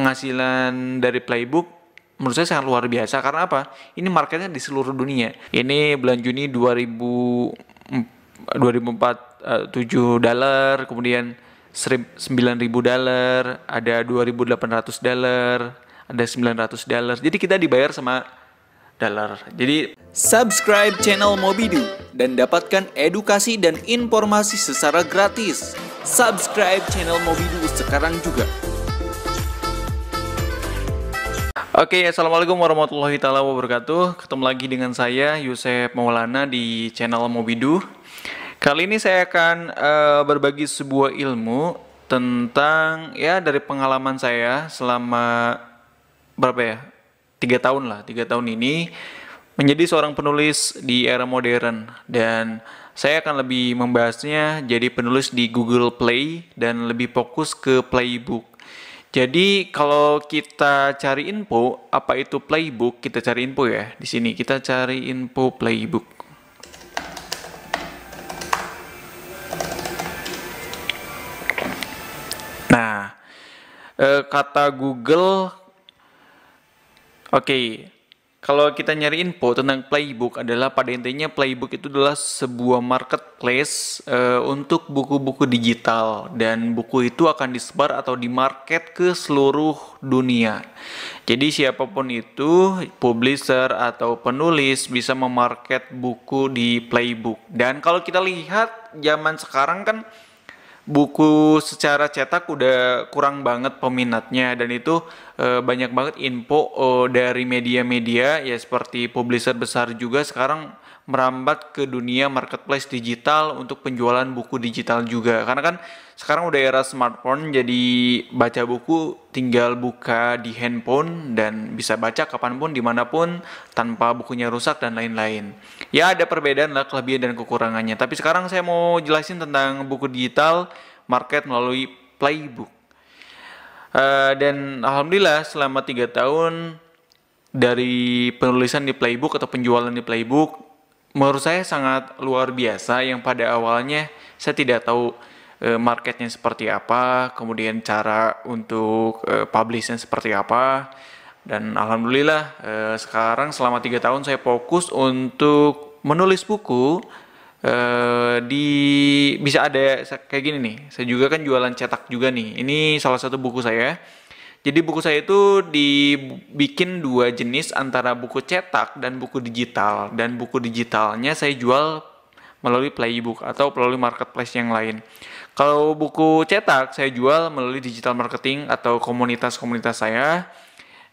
penghasilan dari Playbook menurut saya sangat luar biasa. Karena apa? Ini marketnya di seluruh dunia. Ini bulan Juni 2007 dolar, kemudian $9.000, ada $2.800, ada $900. Jadi kita dibayar sama dolar. Jadi subscribe channel Mobidu dan dapatkan edukasi dan informasi secara gratis. Subscribe channel Mobidu sekarang juga. Oke, assalamualaikum warahmatullahi taala wabarakatuh. Ketemu lagi dengan saya Yusef Maulana di channel Mobidu. Kali ini saya akan berbagi sebuah ilmu tentang dari pengalaman saya selama berapa ya? 3 tahun lah. 3 tahun ini menjadi seorang penulis di era modern, dan saya akan lebih membahasnya jadi penulis di Google Play dan lebih fokus ke Playbook. Jadi kalau kita cari info apa itu Playbook, kita cari info ya. Di sini kita cari info Playbook. Nah, kata Google, kalau kita nyari info tentang Playbook adalah pada intinya Playbook itu adalah sebuah marketplace untuk buku-buku digital, dan buku itu akan disebar atau dimarket ke seluruh dunia. Jadi siapapun itu, publisher atau penulis bisa memarket buku di Playbook. Dan kalau kita lihat zaman sekarang kan buku secara cetak udah kurang banget peminatnya, dan itu banyak banget info dari media-media ya, seperti publisher besar juga sekarang merambat ke dunia marketplace digital untuk penjualan buku digital juga. Karena kan sekarang udah era smartphone, jadi baca buku tinggal buka di handphone dan bisa baca kapanpun dimanapun tanpa bukunya rusak dan lain-lain. Ya ada perbedaan lah, kelebihan dan kekurangannya. Tapi sekarang saya mau jelasin tentang buku digital market melalui Playbook. Dan alhamdulillah selama 3 tahun dari penulisan di Playbook atau penjualan di Playbook, menurut saya sangat luar biasa. Yang pada awalnya saya tidak tahu marketnya seperti apa, kemudian cara untuk publishnya seperti apa. Dan alhamdulillah sekarang selama 3 tahun saya fokus untuk menulis buku. Bisa ada kayak gini nih. Saya juga kan jualan cetak juga nih. Ini salah satu buku saya. Jadi buku saya itu dibikin 2 jenis antara buku cetak dan buku digital. Dan buku digitalnya saya jual melalui Playbook atau melalui marketplace yang lain. Kalau buku cetak saya jual melalui digital marketing atau komunitas-komunitas saya.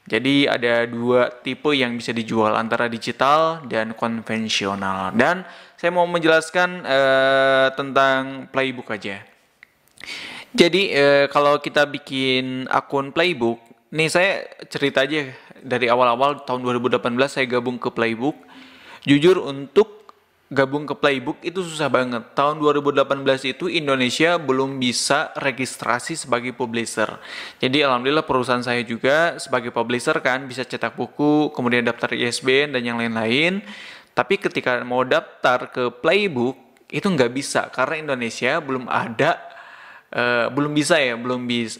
Jadi ada 2 tipe yang bisa dijual, antara digital dan konvensional. Dan saya mau menjelaskan tentang Playbook aja. Jadi kalau kita bikin akun Playbook, nih saya cerita aja dari awal-awal tahun 2018 saya gabung ke Playbook. Jujur untuk gabung ke Playbook itu susah banget. Tahun 2018 itu Indonesia belum bisa registrasi sebagai publisher. Jadi alhamdulillah perusahaan saya juga sebagai publisher kan bisa cetak buku, kemudian daftar ISBN dan yang lain-lain. Tapi ketika mau daftar ke Playbook itu nggak bisa karena Indonesia belum ada, belum bisa,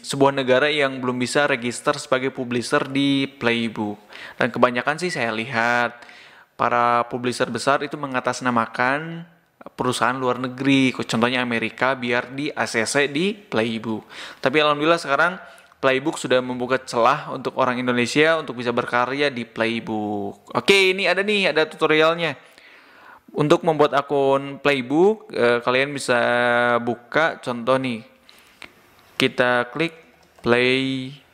sebuah negara yang belum bisa register sebagai publisher di Playbook. Dan kebanyakan sih saya lihat para publisher besar itu mengatasnamakan perusahaan luar negeri, contohnya Amerika, biar di ACC di Playbook. Tapi alhamdulillah sekarang Playbook sudah membuka celah untuk orang Indonesia untuk bisa berkarya di Playbook. Oke, ini ada tutorialnya. Untuk membuat akun Playbook, kalian bisa buka contoh nih. Kita klik Playbook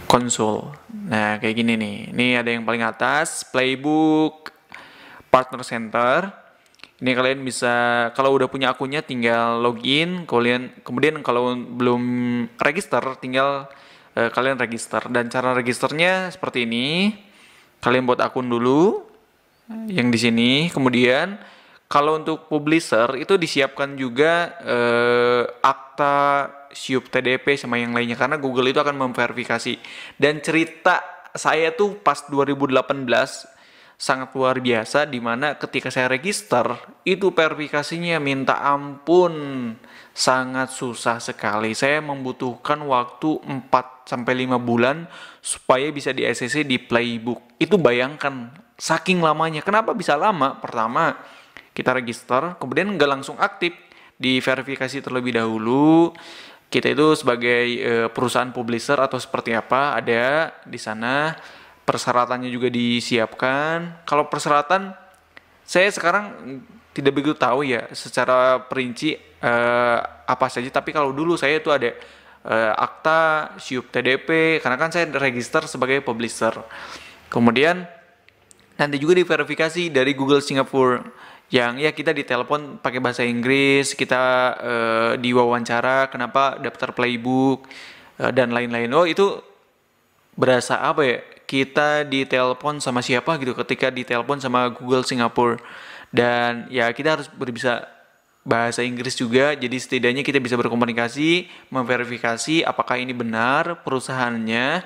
Console. Nah, kayak gini nih. Ini ada yang paling atas, Playbook Partner Center. Ini kalian bisa, kalau udah punya akunnya tinggal login, kemudian kalau belum register tinggal kalian register. Dan cara registernya seperti ini. Kalian buat akun dulu yang di sini. Kemudian kalau untuk publisher itu disiapkan juga akta, SIUP TDP sama yang lainnya, karena Google itu akan memverifikasi. Dan cerita saya tuh pas 2018 sangat luar biasa, di mana ketika saya register itu verifikasinya minta ampun, sangat susah sekali. Saya membutuhkan waktu 4 sampai 5 bulan supaya bisa di ACC di Playbook. Itu bayangkan saking lamanya. Kenapa bisa lama? Pertama, kita register, kemudian nggak langsung aktif, diverifikasi terlebih dahulu. Kita itu sebagai perusahaan publisher atau seperti apa, ada di sana persyaratannya juga disiapkan. Kalau persyaratan, saya sekarang tidak begitu tahu ya secara perinci apa saja. Tapi kalau dulu saya itu ada akta, SIUP TDP, karena kan saya register sebagai publisher. Kemudian nanti juga diverifikasi dari Google Singapura, yang ya kita ditelepon pakai bahasa Inggris, kita diwawancara kenapa daftar Playbook dan lain-lain. Oh itu berasa apa ya? Kita ditelepon sama siapa gitu ketika ditelepon sama Google Singapura, dan ya kita harus bisa bahasa Inggris juga, jadi setidaknya kita bisa berkomunikasi, memverifikasi apakah ini benar perusahaannya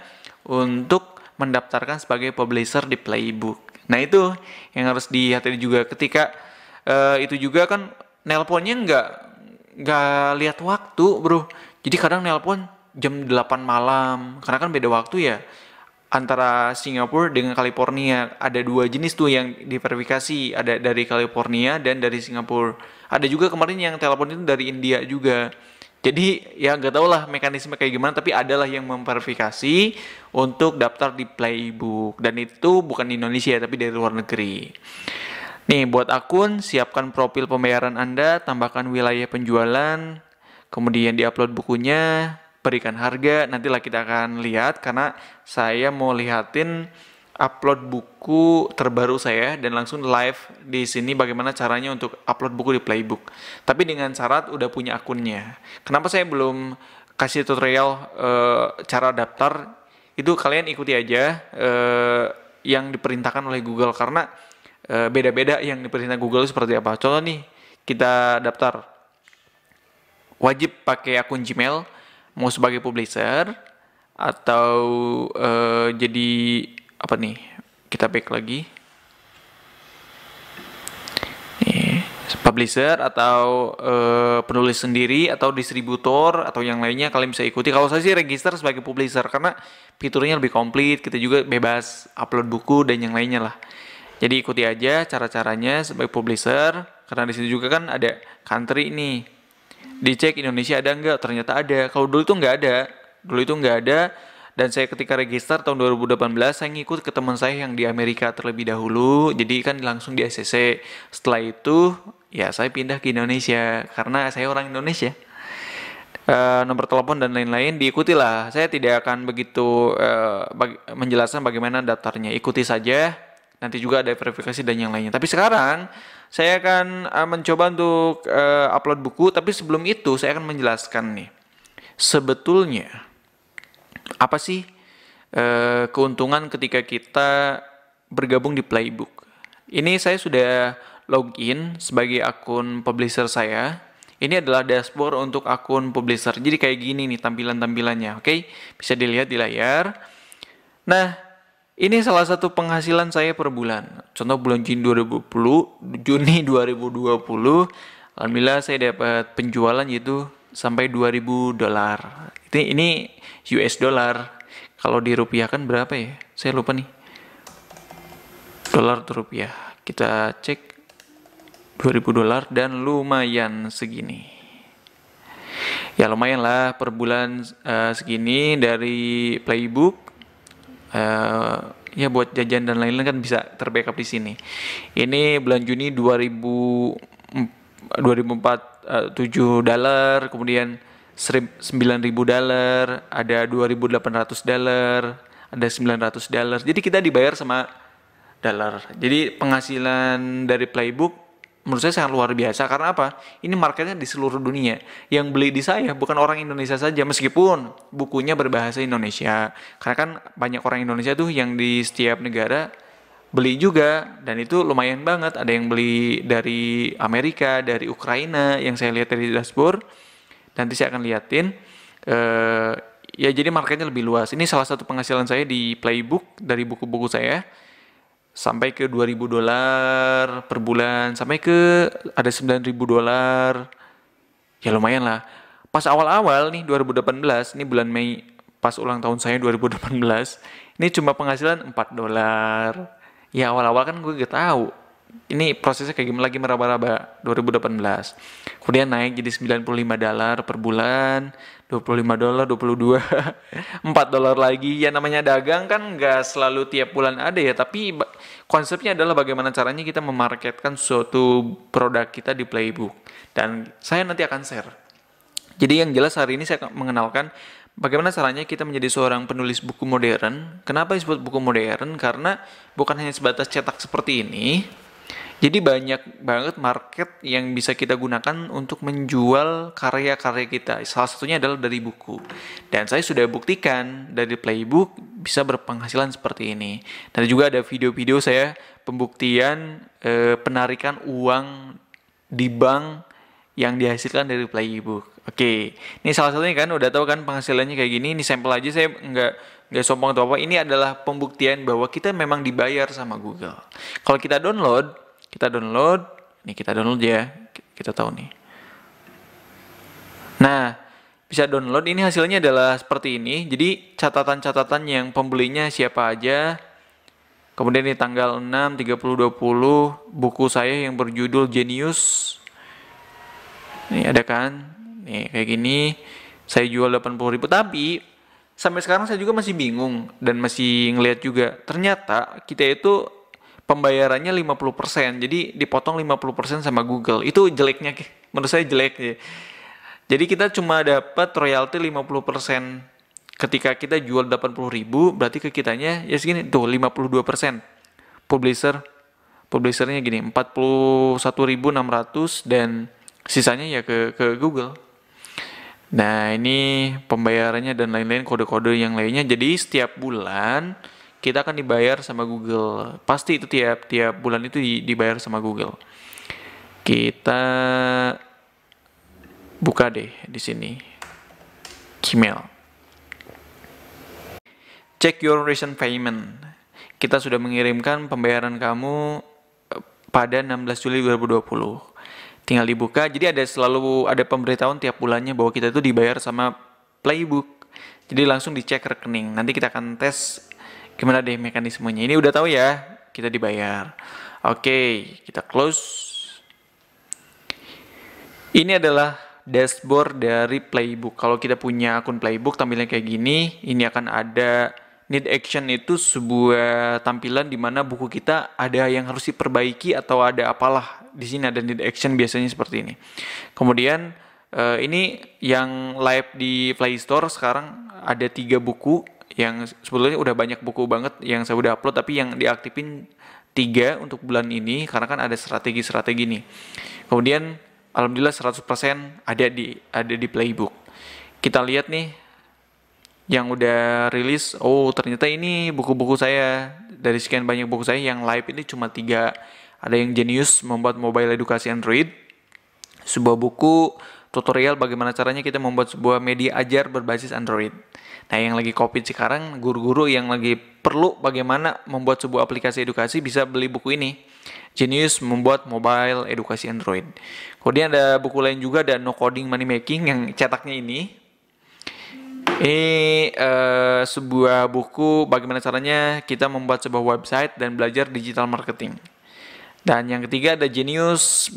untuk mendaftarkan sebagai publisher di Playbook. Nah itu yang harus dihati juga ketika itu juga kan nelponnya nggak lihat waktu bro, jadi kadang nelpon jam 8 malam karena kan beda waktu ya antara Singapura dengan California. Ada dua jenis tuh yang diverifikasi, ada dari California dan dari Singapura. Ada juga kemarin yang telepon itu dari India juga. Jadi ya nggak tahu lah mekanisme kayak gimana, tapi adalah yang memverifikasi untuk daftar di Playbook, dan itu bukan di Indonesia tapi dari luar negeri. Nih buat akun, siapkan profil pembayaran Anda, tambahkan wilayah penjualan, kemudian diupload bukunya, berikan harga. Nantilah kita akan lihat karena saya mau lihatin upload buku terbaru saya dan langsung live di sini bagaimana caranya untuk upload buku di Playbook. Tapi dengan syarat udah punya akunnya. Kenapa saya belum kasih tutorial cara daftar? Itu kalian ikuti aja yang diperintahkan oleh Google, karena beda-beda yang diperintah Google seperti apa. Contoh nih, kita daftar wajib pakai akun Gmail, mau sebagai publisher atau jadi apa nih, kita back lagi nih, publisher atau penulis sendiri atau distributor atau yang lainnya kalian bisa ikuti. Kalau saya sih register sebagai publisher karena fiturnya lebih komplit, kita juga bebas upload buku dan yang lainnya lah. Jadi ikuti aja cara-caranya sebagai publisher, karena di sini juga kan ada country nih. Dicek Indonesia ada nggak? Ternyata ada. Kalau dulu itu nggak ada. Dulu itu nggak ada. Dan saya ketika register tahun 2018, saya ngikut ke teman saya yang di Amerika terlebih dahulu. Jadi kan langsung di ACC. Setelah itu, ya saya pindah ke Indonesia. Karena saya orang Indonesia. Nomor telepon dan lain-lain diikutilah. Saya tidak akan begitu menjelaskan bagaimana daftarnya. Ikuti saja. Nanti juga ada verifikasi dan yang lainnya. Tapi sekarang saya akan mencoba untuk upload buku. Tapi sebelum itu saya akan menjelaskan nih, sebetulnya apa sih keuntungan ketika kita bergabung di Playbook. Ini saya sudah login sebagai akun publisher saya. Ini adalah dashboard untuk akun publisher. Jadi kayak gini nih tampilan-tampilannya. Oke, bisa dilihat di layar. Nah, ini salah satu penghasilan saya per bulan. Contoh bulan Juni 2020, alhamdulillah saya dapat penjualan yaitu sampai $2.000. Ini US dollar. Kalau dirupiahkan berapa ya? Saya lupa nih. Dolar atau rupiah. Kita cek $2.000 dan lumayan segini. Ya lumayan lah per bulan segini dari Playbook. Ya buat jajan dan lain-lain kan bisa terbackup di sini. Ini bulan Juni 2007 dolar, kemudian $9.000, ada $2.800, ada $900. Jadi kita dibayar sama dolar. Jadi penghasilan dari Playbook menurut saya sangat luar biasa. Karena apa? Ini marketnya di seluruh dunia. Yang beli di saya bukan orang Indonesia saja, meskipun bukunya berbahasa Indonesia. Karena kan banyak orang Indonesia tuh yang di setiap negara beli juga, dan itu lumayan banget. Ada yang beli dari Amerika, dari Ukraina, yang saya lihat dari dashboard. Nanti saya akan liatin. Ya jadi marketnya lebih luas. Ini salah satu penghasilan saya di Playbook dari buku-buku saya. sampai ke 2.000 dolar per bulan, sampai ke ada 9.000 dolar. Ya lumayan lah. Pas awal-awal nih 2018, ini bulan Mei, pas ulang tahun saya 2018, ini cuma penghasilan 4 dolar. Ya awal-awal kan gue gak tahu. Ini prosesnya kayak gimana, lagi meraba-raba 2018. Kemudian naik jadi 95 dolar per bulan, 25 dolar, 22, 4 dolar lagi. Ya namanya dagang kan nggak selalu tiap bulan ada ya, tapi konsepnya adalah bagaimana caranya kita memarketkan suatu produk kita di Playbook. Dan saya nanti akan share. Jadi yang jelas hari ini saya akan mengenalkan bagaimana caranya kita menjadi seorang penulis buku modern. Kenapa disebut buku modern? Karena bukan hanya sebatas cetak seperti ini. Jadi banyak banget market yang bisa kita gunakan untuk menjual karya-karya kita. Salah satunya adalah dari buku. Dan saya sudah buktikan dari Playbook bisa berpenghasilan seperti ini. Dan juga ada video-video saya pembuktian penarikan uang di bank yang dihasilkan dari Playbook. Oke, ini salah satunya kan udah tahu kan penghasilannya kayak gini. Ini sampel aja, saya nggak sombong atau apa. Ini adalah pembuktian bahwa kita memang dibayar sama Google. Kalau kita download nih, kita download ya, kita tahu nih. Nah, bisa download, ini hasilnya adalah seperti ini. Jadi catatan-catatan yang pembelinya siapa aja. Kemudian di tanggal 6, 30, 20, buku saya yang berjudul Genius. Nih ada kan, nih kayak gini, saya jual 80.000, tapi sampai sekarang saya juga masih bingung dan masih ngelihat juga. Ternyata kita itu pembayarannya 50%, jadi dipotong 50% sama Google. Itu jeleknya, menurut saya jelek ya. Jadi kita cuma dapat royalti 50%. Ketika kita jual 80.000, berarti ke kitanya ya segini, tuh 52%. Publishernya gini, 41.600 dan sisanya ya ke Google. Nah, ini pembayarannya dan lain-lain, kode-kode yang lainnya. Jadi setiap bulan kita akan dibayar sama Google. Pasti itu tiap bulan itu dibayar sama Google. Kita buka deh di sini. Gmail. Check your recent payment. Kita sudah mengirimkan pembayaran kamu pada 16 Juli 2020. Tinggal dibuka. Jadi selalu ada pemberitahuan tiap bulannya bahwa kita itu dibayar sama Playbook. Jadi langsung dicek rekening. Nanti kita akan tes gimana deh mekanismenya. Ini udah tahu ya, kita dibayar. Oke, kita close. Ini adalah dashboard dari Playbook. Kalau kita punya akun Playbook, tampilannya kayak gini. Ini akan ada need action, itu sebuah tampilan di mana buku kita ada yang harus diperbaiki atau ada apalah. Di sini ada need action biasanya seperti ini. Kemudian ini yang live di Play Store sekarang ada 3 buku. Yang sebetulnya udah banyak buku banget yang saya udah upload, tapi yang diaktifin 3 untuk bulan ini karena kan ada strategi-strategi nih. Kemudian alhamdulillah 100% ada di Playbook. Kita lihat nih yang udah rilis. Oh, ternyata ini buku-buku saya. Dari sekian banyak buku saya yang live ini cuma 3. Ada yang Genius, membuat mobile edukasi Android. Sebuah buku tutorial bagaimana caranya kita membuat sebuah media ajar berbasis Android. Nah, yang lagi COVID sekarang, guru-guru yang lagi perlu bagaimana membuat sebuah aplikasi edukasi bisa beli buku ini. Genius, membuat mobile edukasi Android. Kemudian ada buku lain juga, ada No Coding Money Making yang cetaknya ini. Ini sebuah buku bagaimana caranya kita membuat sebuah website dan belajar digital marketing. Dan yang ketiga ada Genius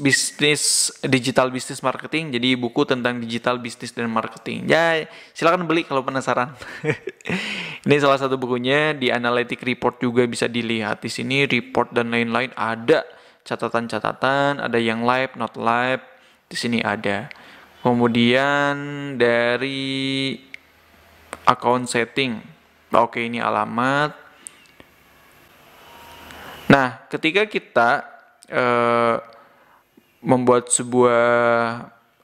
Digital Business Marketing. Jadi buku tentang digital bisnis dan marketing. Ya, silakan beli kalau penasaran. Ini salah satu bukunya. Di Analytic Report juga bisa dilihat. Di sini report dan lain-lain ada catatan-catatan, ada yang live, not live. Di sini ada. Kemudian dari account setting. Oke, ini alamat. Nah, ketika kita membuat sebuah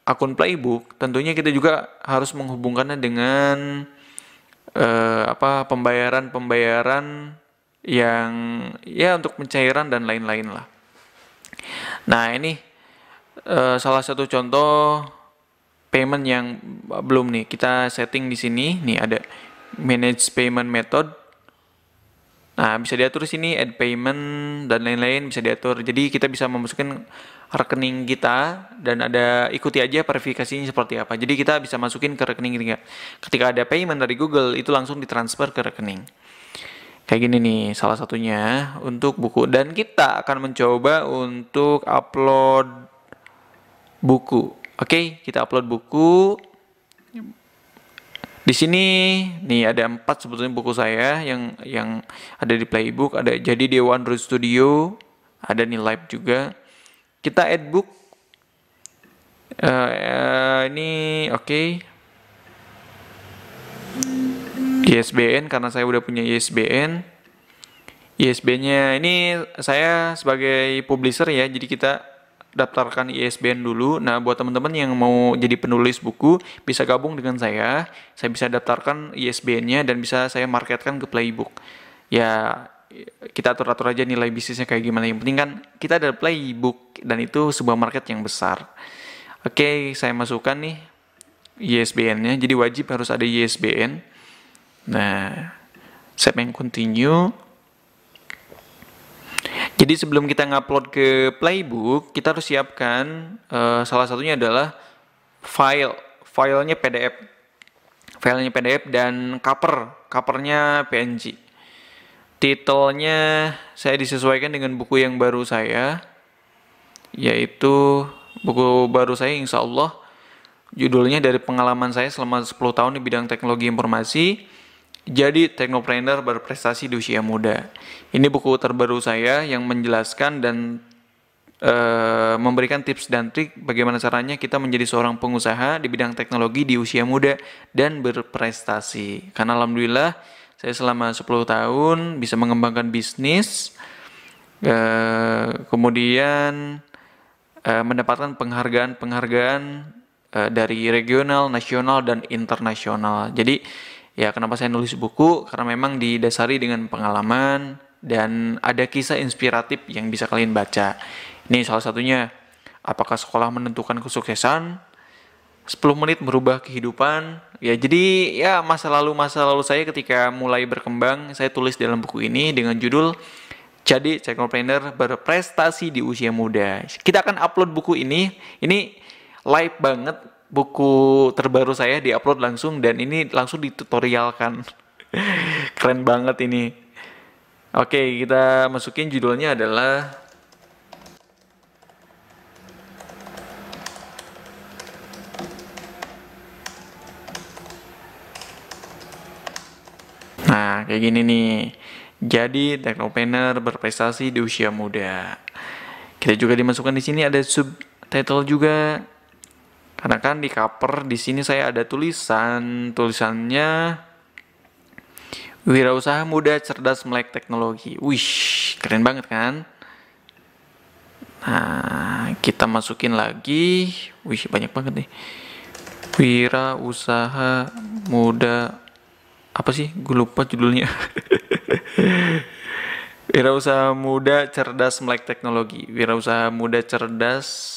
akun Playbook, tentunya kita juga harus menghubungkannya dengan pembayaran yang ya untuk pencairan dan lain-lain lah. Nah, ini salah satu contoh payment yang belum nih kita setting di sini. Nih ada manage payment method. Nah, bisa diatur di sini add payment dan lain-lain bisa diatur. Jadi kita bisa memasukkan rekening kita dan ada ikuti aja verifikasinya seperti apa. Jadi kita bisa masukin ke rekening kita. Ketika ada payment dari Google itu langsung ditransfer ke rekening. Kayak gini nih salah satunya untuk buku, dan kita akan mencoba untuk upload buku. Oke, kita upload buku. Di sini nih ada 4 sebetulnya buku saya yang ada di Playbook, ada jadi Dewa Android Studio, ada nih live juga. Kita add book. Ini oke. ISBN karena saya udah punya ISBN. ISBN-nya ini saya sebagai publisher ya, jadi kita daftarkan ISBN dulu. Nah, buat teman-teman yang mau jadi penulis buku, bisa gabung dengan saya. Saya bisa daftarkan ISBN-nya dan bisa saya marketkan ke Playbook. Ya, kita atur-atur aja nilai bisnisnya kayak gimana. Yang penting kan kita ada Playbook dan itu sebuah market yang besar. Oke, saya masukkan nih ISBN-nya. Jadi wajib harus ada ISBN. Nah, saya pengen continue. Jadi sebelum kita ngupload ke Playbook, kita harus siapkan salah satunya adalah filenya PDF. Filenya PDF dan covernya PNG. Titelnya saya disesuaikan dengan buku yang baru saya, yaitu buku baru saya insya Allah. Judulnya dari pengalaman saya selama 10 tahun di bidang teknologi informasi. Jadi teknopreneur berprestasi di usia muda. Ini buku terbaru saya yang menjelaskan dan memberikan tips dan trik bagaimana caranya kita menjadi seorang pengusaha di bidang teknologi di usia muda dan berprestasi. Karena alhamdulillah saya selama 10 tahun bisa mengembangkan bisnis, kemudian mendapatkan penghargaan-penghargaan dari regional, nasional, dan internasional. Jadi ya, kenapa saya nulis buku? Karena memang didasari dengan pengalaman dan ada kisah inspiratif yang bisa kalian baca. Ini salah satunya, apakah sekolah menentukan kesuksesan? 10 menit merubah kehidupan. Ya, jadi ya masa lalu saya ketika mulai berkembang, saya tulis dalam buku ini dengan judul Jadi Technopreneur Berprestasi di Usia Muda. Kita akan upload buku ini live banget. Buku terbaru saya diupload langsung dan ini langsung ditutorialkan. Keren banget ini. Oke, kita masukin judulnya adalah Nah, kayak gini nih. Jadi teknopreneur berprestasi di usia muda. Kita juga dimasukkan di sini ada subtitle juga. Karena kan di cover di sini saya ada tulisannya Wirausaha Muda Cerdas Melek Teknologi. Wih, keren banget kan? Nah, kita masukin lagi. Wih, banyak banget nih. Wirausaha Muda, apa sih? Gue lupa judulnya. Wirausaha Muda Cerdas Melek Teknologi. Wirausaha Muda Cerdas.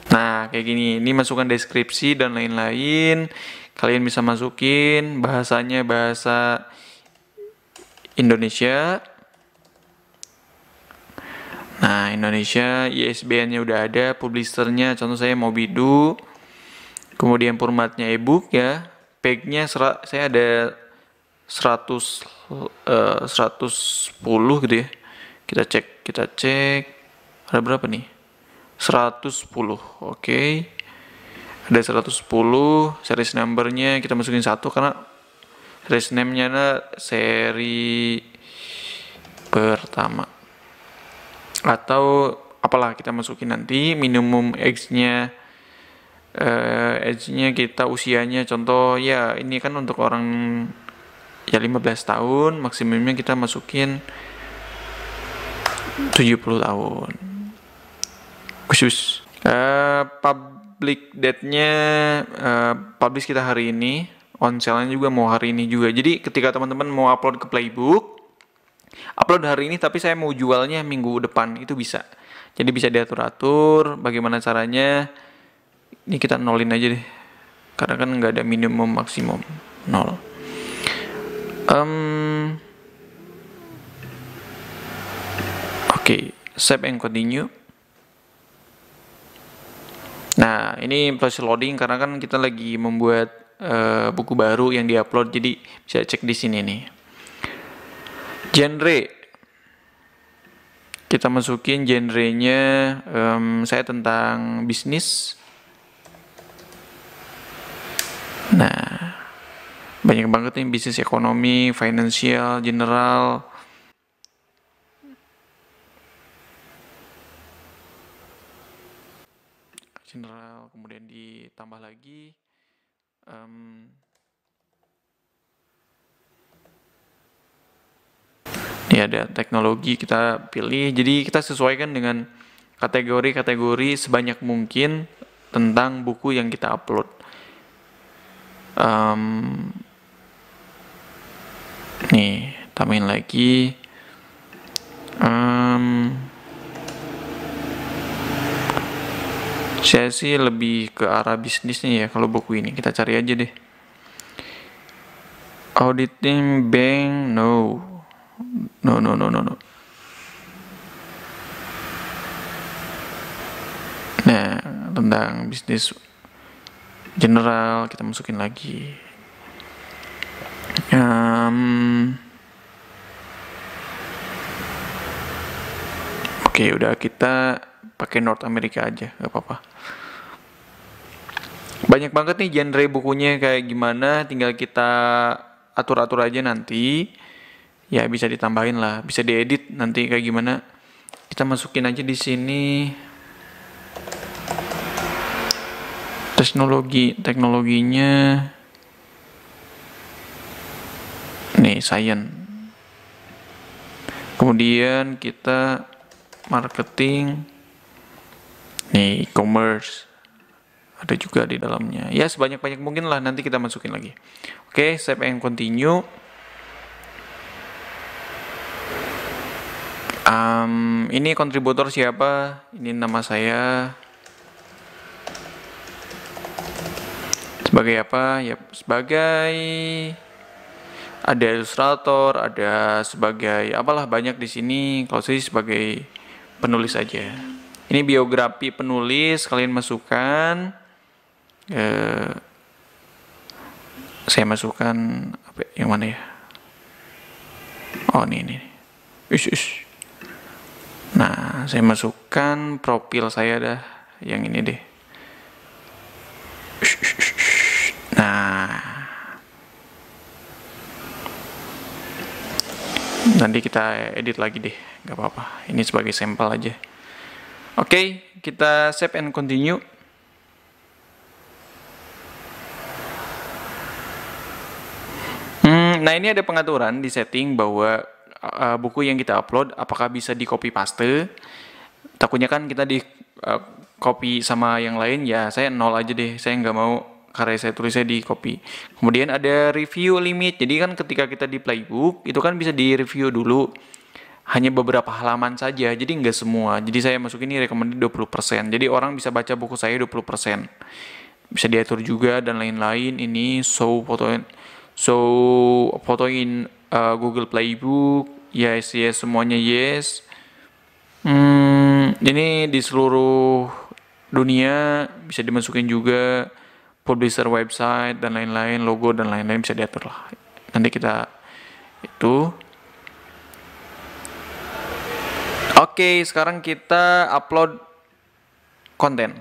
Nah, kayak gini. Ini masukkan deskripsi dan lain-lain. Kalian bisa masukin bahasanya bahasa Indonesia. Nah, Indonesia, ISBN-nya udah ada, publishernya contoh saya Mobidu. Kemudian formatnya ebook ya. Page-nya saya ada 110 gitu ya. Kita cek. Ada berapa nih? 110. Oke. Ada 110, series number-nya kita masukin 1 karena series name-nya seri pertama. Atau apalah kita masukin nanti minimum age-nya kita usianya contoh ya ini kan untuk orang ya 15 tahun, maksimumnya kita masukin 70 tahun. Khusus public date-nya publish kita hari ini, on sale-nya juga mau hari ini juga. Jadi ketika teman-teman mau upload ke Playbook, upload hari ini tapi saya mau jualnya minggu depan, itu bisa. Jadi bisa diatur-atur bagaimana caranya. Ini kita nolin aja deh. karena kan nggak ada minimum maksimum 0. Oke, save and continue. Nah, ini proses loading karena kan kita lagi membuat buku baru yang diupload, jadi bisa cek di sini nih. Genre, kita masukin genrenya, saya tentang bisnis. Nah, banyak banget nih, bisnis, ekonomi, financial, general. Kemudian ditambah lagi ini ada teknologi, kita pilih. Jadi kita sesuaikan dengan kategori-kategori sebanyak mungkin tentang buku yang kita upload. Nih, tambahin lagi. Saya sih lebih ke arah bisnisnya ya kalau buku ini. Kita cari aja deh. Auditing bank, no. No. Nah, tentang bisnis general kita masukin lagi. Oke, udah, kita pakai North America aja, gak apa-apa. Banyak banget nih genre bukunya kayak gimana, tinggal kita atur-atur aja nanti. Ya bisa ditambahin lah, bisa diedit nanti kayak gimana. Kita masukin aja di sini. Teknologinya. Nih, science. Kemudian kita marketing. Nih, e-commerce. Ada juga di dalamnya. Ya, sebanyak-banyak mungkin lah, nanti kita masukin lagi. Oke, save and continue. Ini kontributor siapa? Ini nama saya. Sebagai apa? Ya, sebagai ada ilustrator, ada sebagai apalah, banyak di sini. Kalau saya sebagai penulis aja. Ini biografi penulis, kalian masukkan. Saya masukkan apa, yang mana ya? Oh, ini. Ush. Nah, saya masukkan profil saya dah, yang ini deh. Nah, nanti kita edit lagi deh, gak apa-apa. Ini sebagai sampel aja. Oke, kita save and continue. Nah, ini ada pengaturan di setting bahwa buku yang kita upload apakah bisa di copy paste. Takutnya kan kita di copy sama yang lain, ya saya 0 aja deh. Saya nggak mau karya saya tulisnya di copy. Kemudian ada review limit. Jadi kan ketika kita di playbook itu kan bisa di review dulu. Hanya beberapa halaman saja, jadi nggak semua. Jadi saya masukin ini recommended 20%. Jadi orang bisa baca buku saya 20%. Bisa diatur juga dan lain-lain. Ini fotoin Google Playbook. Yes, semuanya yes. Ini di seluruh dunia bisa dimasukin juga, publisher website dan lain-lain, logo dan lain-lain bisa diatur lah. Nanti kita itu. Oke, sekarang kita upload konten.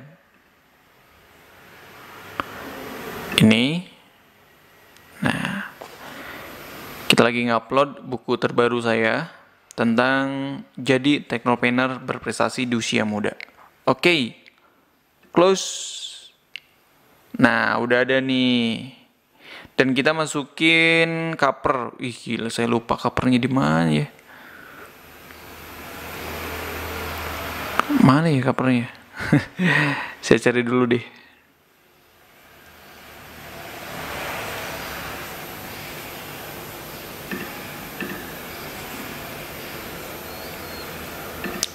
Ini. Nah, kita lagi ngupload buku terbaru saya tentang jadi teknopreneur berprestasi di usia muda. Oke, close. Nah, udah ada nih. Dan kita masukin cover. Ih, gila, saya lupa covernya di mana ya. Mana ya covernya? Saya cari dulu deh.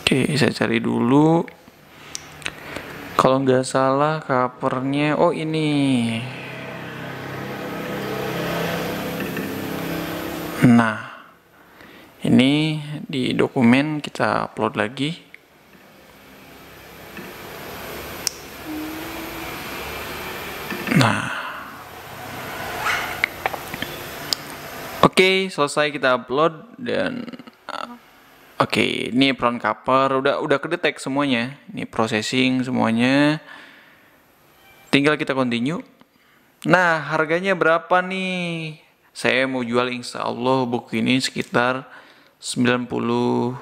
Oke, saya cari dulu. Kalau nggak salah covernya, oh ini. Nah, ini di dokumen kita upload lagi. Nah, oke, selesai kita upload dan oke, ini front cover udah kedetek semuanya. Ini processing semuanya. Tinggal kita continue. Nah, harganya berapa nih? Saya mau jual insya Allah buku ini sekitar 92.000,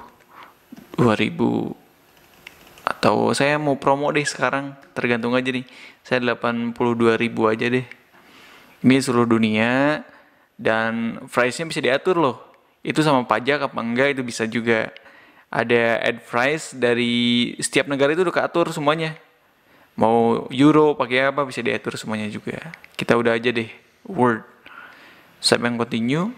atau saya mau promo deh sekarang, tergantung aja nih. Saya 82.000 aja deh. Ini seluruh dunia dan price-nya bisa diatur loh. Itu sama pajak apa enggak itu bisa juga. Ada ad price dari setiap negara itu udah keatur semuanya. Mau euro pakai apa bisa diatur semuanya juga. Kita udah aja deh Word. Save and continue.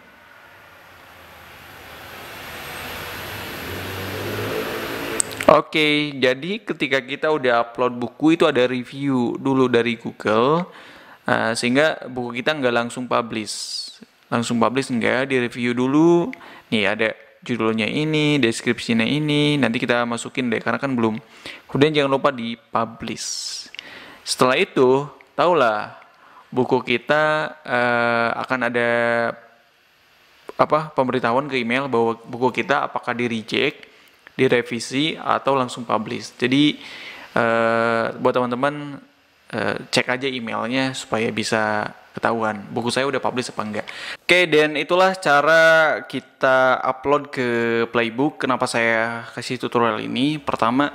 Oke, jadi ketika kita udah upload buku itu ada review dulu dari Google, sehingga buku kita nggak langsung publish. Langsung publish enggak, di review dulu. Nih ada judulnya ini, deskripsinya ini, nanti kita masukin deh karena kan belum. Kemudian jangan lupa di publish. Setelah itu, tahulah buku kita akan ada pemberitahuan ke email bahwa buku kita apakah di reject, direvisi atau langsung publish. Jadi buat teman-teman cek aja emailnya supaya bisa ketahuan buku saya udah publish apa enggak. Oke, dan itulah cara kita upload ke Playbook. Kenapa saya kasih tutorial ini? Pertama,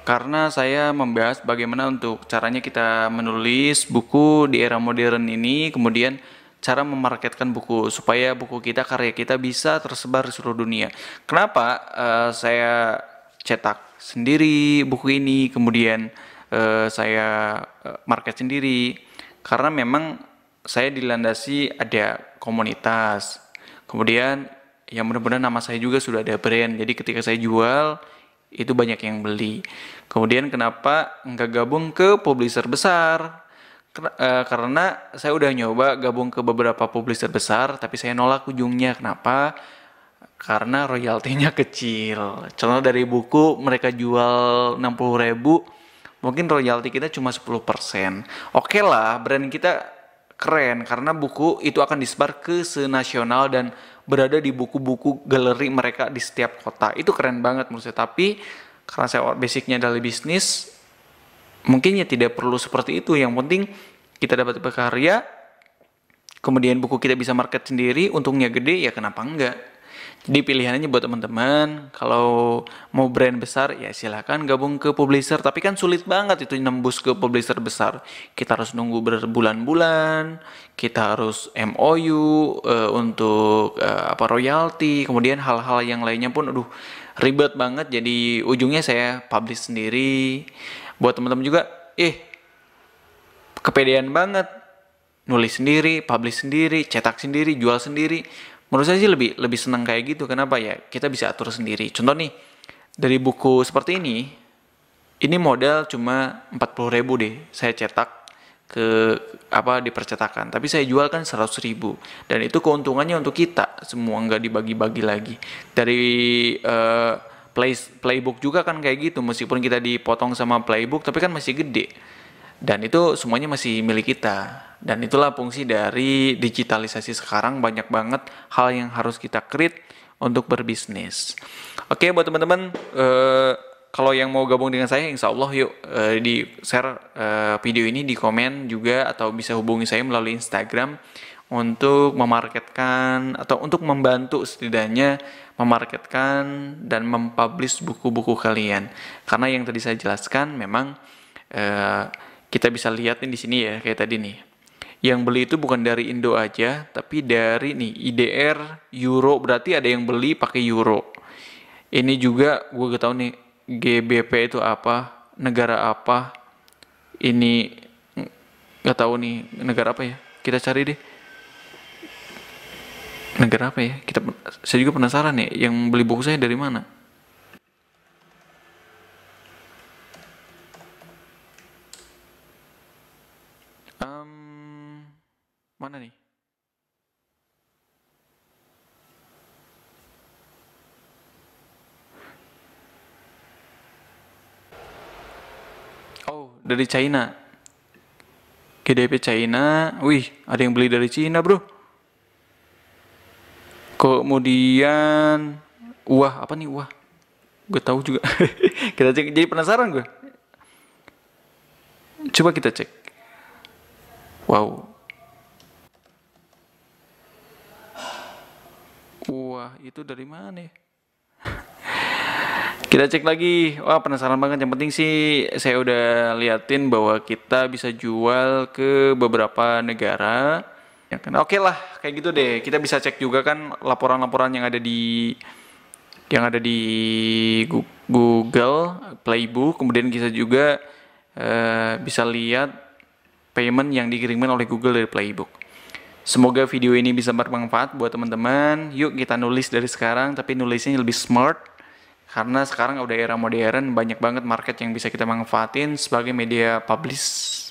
karena saya membahas bagaimana untuk caranya kita menulis buku di era modern ini, kemudian cara memarketkan buku supaya buku kita, karya kita bisa tersebar di seluruh dunia. Kenapa saya cetak sendiri buku ini, kemudian saya market sendiri? Karena memang saya dilandasi ada komunitas, kemudian yang mudah-mudahan nama saya juga sudah ada brand, jadi ketika saya jual itu banyak yang beli. Kemudian kenapa nggak gabung ke publisher besar? Karena saya udah nyoba gabung ke beberapa publisher besar, tapi saya nolak ujungnya. Kenapa? Karena royaltinya kecil. Contoh dari buku mereka jual 60.000, mungkin royalti kita cuma 10%. Oke lah, brand kita keren karena buku itu akan disebar ke senasional dan berada di buku-buku galeri mereka di setiap kota. Itu keren banget menurut saya. Tapi karena saya basicnya adalah bisnis, mungkin ya tidak perlu seperti itu. Yang penting kita dapat berkarya, kemudian buku kita bisa market sendiri, untungnya gede, ya kenapa enggak? Jadi pilihannya buat teman-teman, kalau mau brand besar ya silahkan gabung ke publisher, tapi kan sulit banget itu nembus ke publisher besar. Kita harus nunggu berbulan-bulan, kita harus MOU untuk royalti, kemudian hal-hal yang lainnya pun aduh ribet banget. Jadi ujungnya saya publish sendiri. Buat teman-teman juga, kepedean banget nulis sendiri, publish sendiri, cetak sendiri, jual sendiri. Menurut saya sih lebih senang kayak gitu. Kenapa ya? Kita bisa atur sendiri. Contoh nih, dari buku seperti ini modal cuma 40.000 deh. Saya cetak ke di percetakan, tapi saya jual kan 100.000, dan itu keuntungannya untuk kita semua, nggak dibagi-bagi lagi. Dari playbook juga kan kayak gitu, meskipun kita dipotong sama playbook tapi kan masih gede. Dan itu semuanya masih milik kita. Dan itulah fungsi dari digitalisasi sekarang, banyak banget hal yang harus kita create untuk berbisnis. Oke, buat teman-teman, kalau yang mau gabung dengan saya, insya Allah yuk di share video ini di komen juga, atau bisa hubungi saya melalui Instagram untuk memarketkan atau untuk membantu setidaknya memarketkan dan mempublish buku-buku kalian. Karena yang tadi saya jelaskan memang kita bisa lihat nih di sini ya, kayak tadi nih. Yang beli itu bukan dari Indo aja, tapi dari nih IDR, Euro, berarti ada yang beli pakai Euro. Ini juga gue gak tahu nih GBP itu apa, negara apa. Ini gak tahu nih negara apa ya. Kita cari deh. Negara apa ya? Saya juga penasaran ya, yang beli buku saya dari mana. Mana nih? dari China. GDP China. Wih, ada yang beli dari Cina, bro. Kemudian wah, apa nih wah? Gue tahu juga. Kita cek, jadi penasaran gue. Coba kita cek. Wow. Wah, itu dari mana ya? Kita cek lagi. Wah, penasaran banget. Yang penting sih saya udah liatin bahwa kita bisa jual ke beberapa negara. Ya kan? Oke lah, kayak gitu deh. Kita bisa cek juga kan laporan-laporan yang ada di Google Playbook. Kemudian kita juga bisa lihat payment yang dikirimkan oleh Google dari Playbook. Semoga video ini bisa bermanfaat buat teman-teman. Yuk kita nulis dari sekarang, tapi nulisnya lebih smart. Karena sekarang udah era modern, banyak banget market yang bisa kita manfaatin sebagai media publish.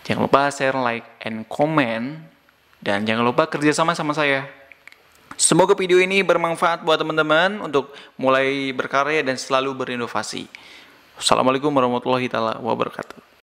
Jangan lupa share, like, and comment. Dan jangan lupa kerjasama sama saya. Semoga video ini bermanfaat buat teman-teman untuk mulai berkarya dan selalu berinovasi. Assalamualaikum warahmatullahi wabarakatuh.